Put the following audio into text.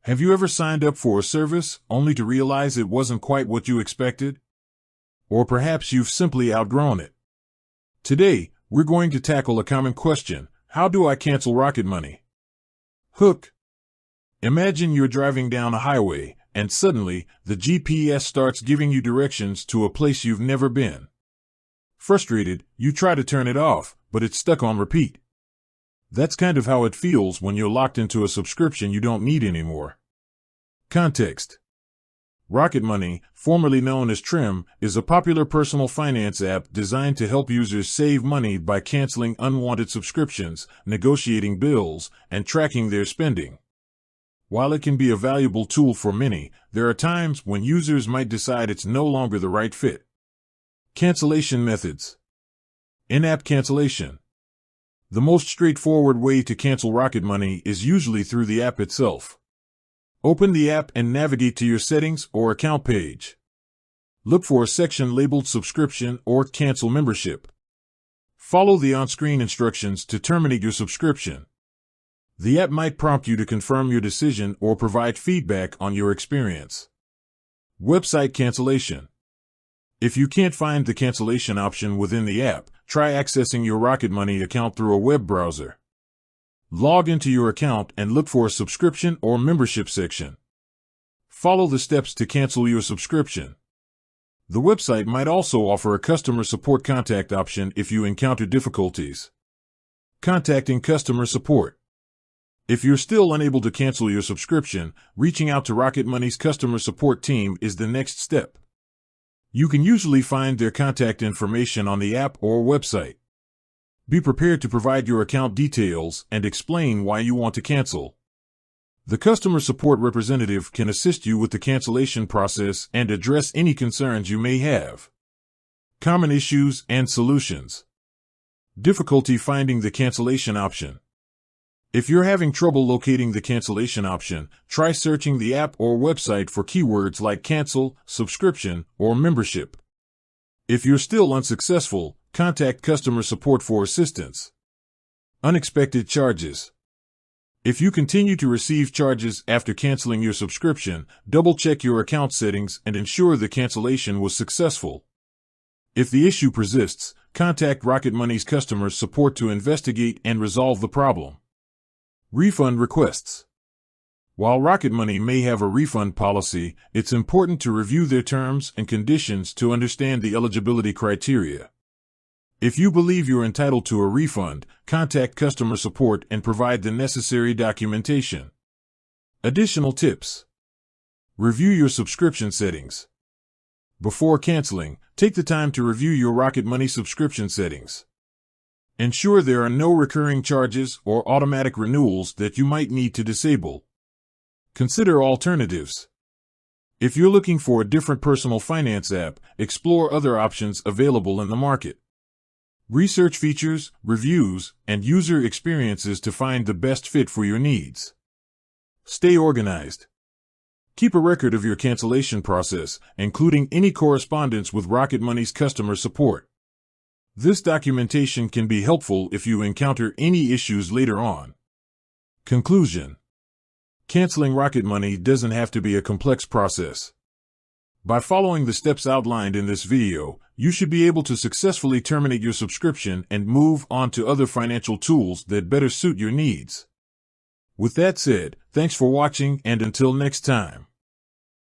Have you ever signed up for a service only to realize it wasn't quite what you expected? Or perhaps you've simply outgrown it. Today, we're going to tackle a common question: how do I cancel Rocket Money? Hook. Imagine you're driving down a highway, and suddenly, the GPS starts giving you directions to a place you've never been. Frustrated, you try to turn it off, but it's stuck on repeat. That's kind of how it feels when you're locked into a subscription you don't need anymore. Context. Rocket Money, formerly known as Trim, is a popular personal finance app designed to help users save money by canceling unwanted subscriptions, negotiating bills, and tracking their spending. While it can be a valuable tool for many, there are times when users might decide it's no longer the right fit. Cancellation methods. In-app cancellation. The most straightforward way to cancel Rocket Money is usually through the app itself. Open the app and navigate to your settings or account page. Look for a section labeled Subscription or Cancel Membership. Follow the on-screen instructions to terminate your subscription. The app might prompt you to confirm your decision or provide feedback on your experience. Website cancellation. If you can't find the cancellation option within the app, try accessing your Rocket Money account through a web browser. Log into your account and look for a subscription or membership section. Follow the steps to cancel your subscription. The website might also offer a customer support contact option if you encounter difficulties. Contacting customer support. If you're still unable to cancel your subscription, reaching out to Rocket Money's customer support team is the next step. You can usually find their contact information on the app or website. Be prepared to provide your account details and explain why you want to cancel. The customer support representative can assist you with the cancellation process and address any concerns you may have. Common issues and solutions. Difficulty finding the cancellation option. If you're having trouble locating the cancellation option, try searching the app or website for keywords like cancel, subscription, or membership. If you're still unsuccessful, contact customer support for assistance. Unexpected charges. If you continue to receive charges after canceling your subscription, double-check your account settings and ensure the cancellation was successful. If the issue persists, contact Rocket Money's customer support to investigate and resolve the problem. Refund requests. While Rocket Money may have a refund policy, it's important to review their terms and conditions to understand the eligibility criteria. If you believe you're entitled to a refund, contact customer support and provide the necessary documentation. Additional tips. Review your subscription settings. Before canceling, take the time to review your Rocket Money subscription settings. Ensure there are no recurring charges or automatic renewals that you might need to disable. Consider alternatives. If you're looking for a different personal finance app, explore other options available in the market. Research features, reviews, and user experiences to find the best fit for your needs. Stay organized. Keep a record of your cancellation process, including any correspondence with Rocket Money's customer support. This documentation can be helpful if you encounter any issues later on. Conclusion. Canceling Rocket Money doesn't have to be a complex process. By following the steps outlined in this video, you should be able to successfully terminate your subscription and move on to other financial tools that better suit your needs. With that said, thanks for watching, and until next time.